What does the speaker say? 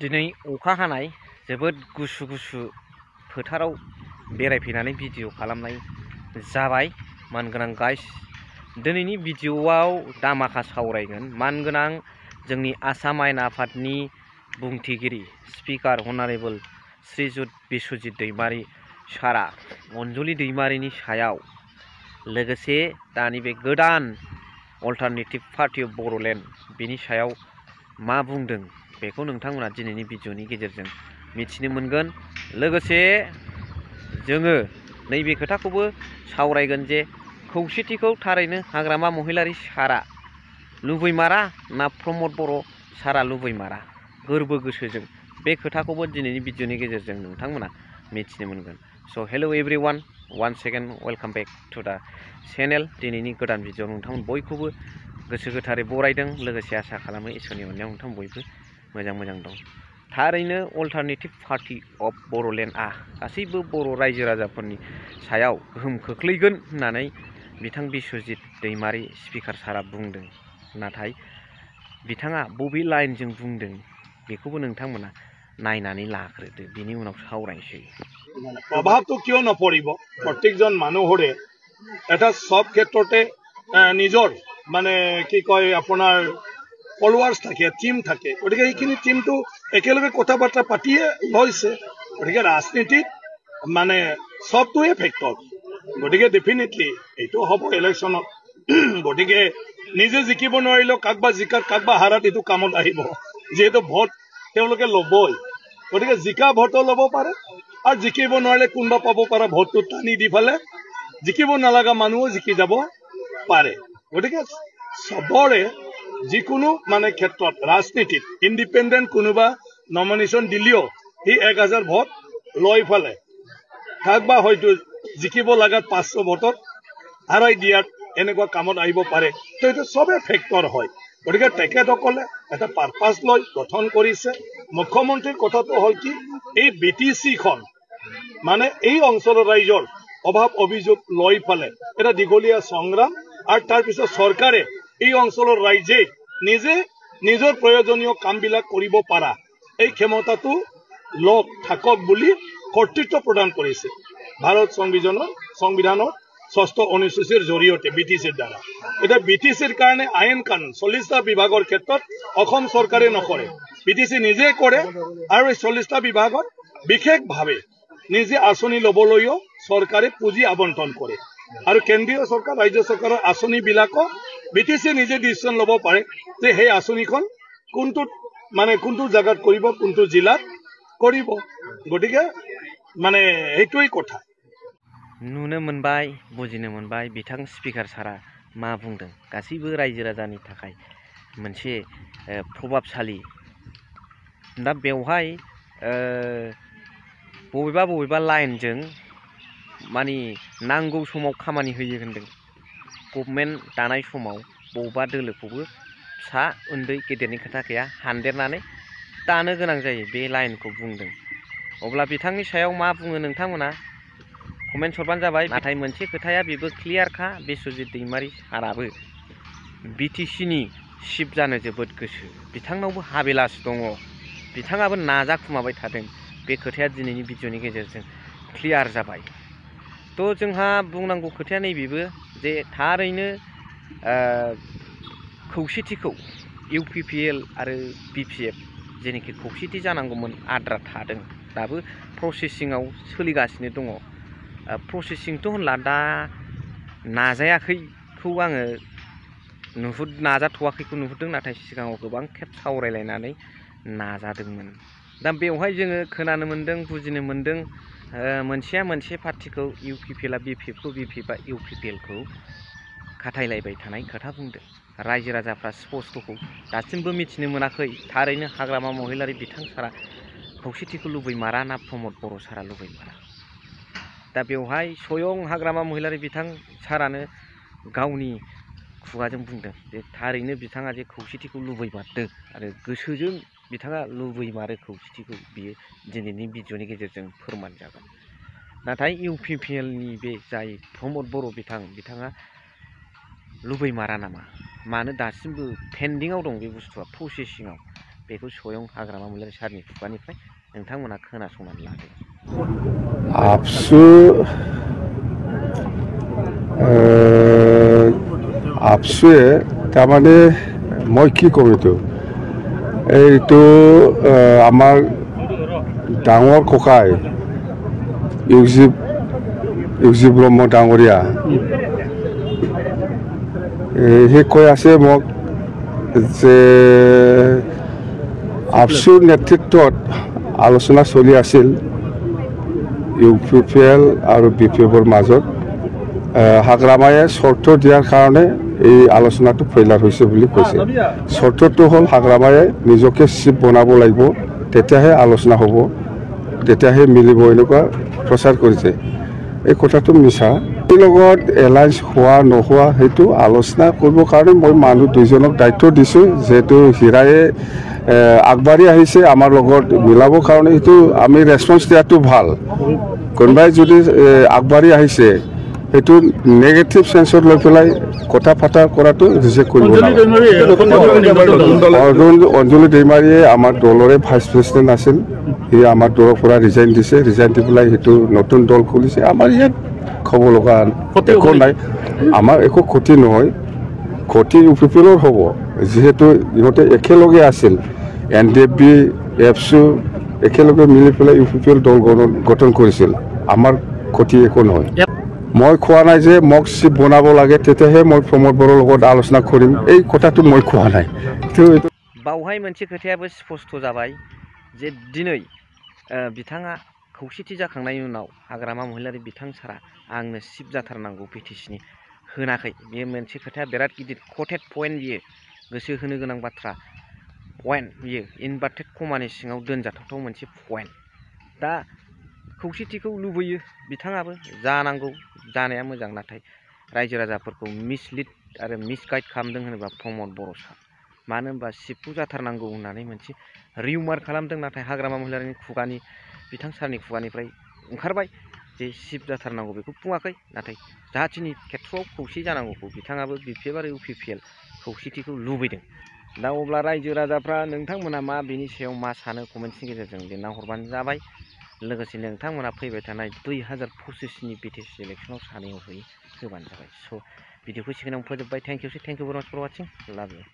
दिनै अखा हानाय जोबोद गुसु गुसु फोथाराव बेरायफैनानै भिडिअ खालामनाय जाबाय मानगोनां गाइस। दिनैनि भिडिअआव दामाखा सावरायगोन मानगोनां जोंनि आसाम आयेन आफादनि बुंथिगिरि स्पिकार अनारेबल श्रीजुत बिस्वजित दैमारी सारा अनजुलि दैमारीनि सायाव लोगोसे दानि बे गोदान अल्टारनेटिभ पार्टी अफ बड'लेण्ड बिनि सायाव मा बुंदों बेखौ नोंथांमोना दिनैनि भिडिअनि गेजेरजों मिथिनो मोनगोन। लोगोसे जोङो नैबे खोथाखौबो सावरायगोन जे खौसेथिखौ थारैनो हाग्रामा महिलारि सारा लुबैमारा ना प्रमद बर' सारा लुबैमारा गोरबो गोसोजों, बे खोथाखौबो दिनैनि भिडिअनि गेजेरजों नोंथांमोना मिथिनो मोनगोन। So' hello' everyone, one second welcome back to the channel. दिनैनि गोदान भिडिअ नोंथांमोन बयखौबो गोसो गोथारै बरायदों, लोगोसे आसा खालामो इसोरनि अननायाव नोंथां बयबो मोजां दं। थारैनो अल्टारनेटिभ पार्टी अफ बड'लेण्डआ गासैबो बर' रायजो राजाफोरनि सायाव गोहोम खोख्लैगोन होननानै बिथां बिस्वजित दैमारी स्पिकार सारा बुंदों। नाथाय बिथाङा बबे लाइनजों बुंदों बेखौबो नोंथांमोना नायनानै लाग्रोदो, बिनि उनाव सावरायनोसै। प्रभावটো किय नपरिब? प्रत्येकजन মানুহৰে এটা সব ক্ষেত্ৰতে নিজৰ মানে কি কয় আপোনাৰ ফলোৱাৰ্স থাকে, টিম থাকে। গতিকে এইখিনি টিমটো একেলগে কথা বাৰ্তা পাতিয়ে লৈছে। গতিকে ৰাজনীতিত মানে সবটোৱে ফেক্টৰ। গতিকে ডেফিনেটলি এইটো হ'ব ইলেকশ্যনত। গতিকে নিজে জিকিব নোৱাৰিলেও কাকবা জিকাত কাকবা হাৰাত এইটো কামত আহিব, যিহেতু ভোট তেওঁলোকে ল'বই। গতিকে জিকা ভোটো ল'ব পাৰে আৰু জিকিব নোৱাৰিলে কোনোবা পাব পৰা ভোটটো টানি দি পেলাই জিকিব নালাগা মানুহো জিকি যাব পাৰে। গতিকে সবৰে যিকোনো মানে ক্ষেত্ৰত ৰাজনীতিত ইণ্ডিপেণ্ডেণ্ট কোনোবা নমিনেশ্যন দিলেও সি 1000 ভোট লৈ পেলাই কাকবা হয়তো জিকিব লগাত 500 ভোটত হাৰাই দিয়াত এনেকুৱা কামত আহিব পাৰে। তো এইটো সবে ফেক্টৰ হয়। গতিকে তেখেতসকলে এটা পাৰপাছ লৈ গঠন কৰিছে। মুখ্যমন্ত্ৰীৰ কথাটো হ'ল কি, এই BTCখন মানে এই অঞ্চলৰ ৰাইজৰ অভাৱ অভিযোগ লৈ পেলাই এটা দীঘলীয়া সংগ্ৰাম, আৰু তাৰপিছত চৰকাৰে এই অঞ্চলৰ ৰাইজে নিজে নিজৰ প্ৰয়োজনীয় কামবিলাক কৰিব পাৰা এই ক্ষমতাটো লগ থাকক বুলি কৰ্তৃত্ব প্ৰদান কৰিছে ভাৰত সংবিধানৰ 6ষ্ঠ অনুসূচীৰ জৰিয়তে BTCৰ দ্বাৰা। এতিয়া BTCৰ কাৰণে আইন কানুন 40টা বিভাগৰ ক্ষেত্ৰত অসম চৰকাৰে নকৰে, BTC নিজে কৰে। আৰু এই 40টা বিভাগত বিশেষভাৱে নিজে আঁচনি ল'বলৈও চৰকাৰে পুঁজি আবণ্টন কৰে। আৰু কেন্দ্ৰীয় চৰকাৰ ৰাজ্য চৰকাৰৰ আঁচনিবিলাকো BTC নিজে ডিচিশ্যন ল'ব পাৰে যে সেই আঁচনিখন কোনটো জাগাত কৰিব, কোনটো জিলাত কৰিব। গতিকে মানে এইটোৱেই কথা। नुनो मोनबाय, बुजिनो मोनबाय बिथां स्पिकार सारा मा बुंदों। गासैबो रायजो राजानि थाखाय मोनसे प्रभाबशाली। दा बेवहाय बबेबा लाइनजों मानि नांगौ समाव खामानि होयो होनदों। गभर्नमेन्ट दानाय समाव बबेबा दोलोखौबो फिसा उन्दै गेदेरनि खोथा गैया, हानदेरनानै दानो गोनां जायो, बे लाइनखौ बुंदों। अब्ला बिथांनि सायाव मा बुङो नोंथांमोना कमेन्ट हरबानो जाबाय। नाथाय मोनसे खोथाया बेबो क्लियारखा, बिस्वजित दैमारी साराबो BTCनि चिफ जानो जोबोद गोसो, बिथांनावबो हाबिलास दङ, बिथाङाबो नाजाखुमाबाय थादों। बे खोथाया दिनैनि भिडिअनि गेजेरजों क्लियार जाबाय। थ' जोंहा बुंनांगौ खोथाया नैबेबो जे थारैनो खौसेथिखौ UPPL आरो BPF जेनोखि खौसेथि जानांगौमोन आद्रा थादों, दाबो प्रसेसिङाव सोलिगासिनो दङ। प्रसेसिंथ' होनला, दा नाजायाखैखौ आङो नाजाथ'वाखैखौ नुहुरदों, नाथाय सिगाङाव गोबां खेब सावरायलायनानै नाजादोंमोन। दा बेवहाय जोङो खोनानो मोन्दों, बुजिनो मोन्दों, मोनसे पार्टिखौ UPPLआ BPFखौ, BPFआ UPPLखौ खाथायलायबाय थानाय खोथा बुंदों। रायजो राजाफ्रा स्पष्टखौ दासिमबो मिथिनो मोनाखै। थारैनो हाग्रामा महिलारि बिथां सारा खौसेथिखौ लुबैमारा ना प्रमद बर' सारा लुबैमारा? दा बेवहाय स्वयं हाग्रामा महिलारि बिथां सारानो गावनि खुगाजों बुंदों जे थारैनो बिथाङा जे खौसेथिखौ लुबैमारदों आरो गोसोजों बिथाङा लुबैमारो खौसेथिखौ, बियो दिनैनि भिडिअनि गेजेरजों फोरमान जागोन। नाथाय UPPLनि बे जाय प्रमद बर' बिथाङा लुबैमारा नामा? मानो दासिमबो पेन्डिंआव दं बे बुस्थुआ, प्रसेसिङाव? बेखौ स्वयं हाग्रामा महिलारि सारनि खुगानिफ्राय नोंथांमोना खोनासंनानै लादो। আপসুৱে তাৰমানে মই কি ক'ম এইটো আমাৰ ডাঙৰ ককাই ইউজিব ব্ৰহ্ম ডাঙৰীয়া সি কৈ আছে মোক যে আপসুৰ নেতৃত্বত আলোচনা চলি আছিল UPPL আৰু BPFৰ মাজত হাগ্ৰামায়ে চৰ্ত দিয়াৰ কাৰণে এই আলোচনাটো ফেইলাৰ হৈছে বুলি কৈছে। চৰ্তটো হ'ল হাগ্ৰামায়ে নিজকে চিফ বনাব লাগিব, তেতিয়াহে আলোচনা হ'ব, তেতিয়াহে মিলিব, এনেকুৱা প্ৰচাৰ কৰিছে। এই কথাটো মিছা। এই লগত এলায়েন্স হোৱা নোহোৱা সেইটো আলোচনা কৰিবৰ কাৰণে মই মানুহ দুজনক দায়িত্ব দিছোঁ, যিহেতু হীৰায়ে আগবাঢ়ি আহিছে আমাৰ লগত মিলাবৰ কাৰণে, সেইটো আমি ৰেছপন্স দিয়াটো ভাল। কোনোবাই যদি আগবাঢ়ি আহিছে সেইটো নেগেটিভ চেন্সত লৈ পেলাই কথা পাতা কৰাটো ৰিজেক্ট কৰিব লাগে। অঞ্জলি দৈমাৰীয়ে আমাৰ দলৰে ভাইচ প্ৰেচিডেণ্ট আছিল, সি আমাৰ দলৰ পৰা ৰিজাইন দিছে, ৰিজাইন দি পেলাই সেইটো নতুন দল খুলিছে। আমাৰ ইয়াত ক'ব লগা একো নাই, আমাৰ একো ক্ষতি নহয়, ক্ষতি UPPLৰ হ'ব, যিহেতু ইহঁতে একেলগে আছিল, NDFB এপছু একেলগে মিলি পেলাই UPPL দল গঠন কৰিছিল, আমাৰ ক্ষতি একো নহয়। মই কোৱা নাই যে মোক চিফ বনাব লাগে, তেতিয়াহে মই প্ৰমোদ বড়োৰ লগত আলোচনা কৰিম, এই কথাটো মই কোৱা নাই। बावहाय मोनसे खोथायाबो स्पष्ट जाबाय जे दिनै बिथाङा खौसेथि जाखांनायनि उनाव हाग्रामा महिलारि बिथां सारा आंनो चिफ जाथारनांगौ बिटिसिनि होनाखै। बेयो मोनसे खोथाया बिराद गिदिर कटेड पइन्ट, बियो गोसो होनो गोनां बाथ्रा पइन्ट, बियो इनभार्टेड कमानि सिङाव दोनजाथावथाव मोनसे पइन्ट। दा खौसेथिखौ लुबैयो बिथाङाबो, जानांगौ, जानाया मोजां, नाथाय रायजो राजाफोरखौ मिसलिड आरो मिसगाइड खालामदों होनोबा प्रमोद बर' सार। मानो होनबा चिफखौ जाथारनांगौ होननानै मोनसे रिउमार खालामदों, नाथाय हाग्रामा महिलारिनि खुगानि बिथां सारनि खुगानिफ्राय ओंखारबाय जे चिफ जाथारनांगौ, बेखौ बुङाखै। नाथाय जाथिनि खेथ्रआव खौसे जानांगौखौ बिथाङाबो BPF आरो UPPL खौसेथिखौ लुबैदों। दा अब्ला रायजो राजाफ्रा नोंथांमोना मा बेनि सायाव मा सानो कमेन्ट्सनि गेजेरजों लिरना हरबानो जाबाय। लोगोसे नोंथांमोना फैबाय थानाय 2025नि BTC इलेक्सनाव सानैयाव होबानो जाबाय। स' भिडिअखौ सेकेन्डआव फोजोबबाय। थेंक इउ भेरि माच फर वाचिं। लाभ इउ।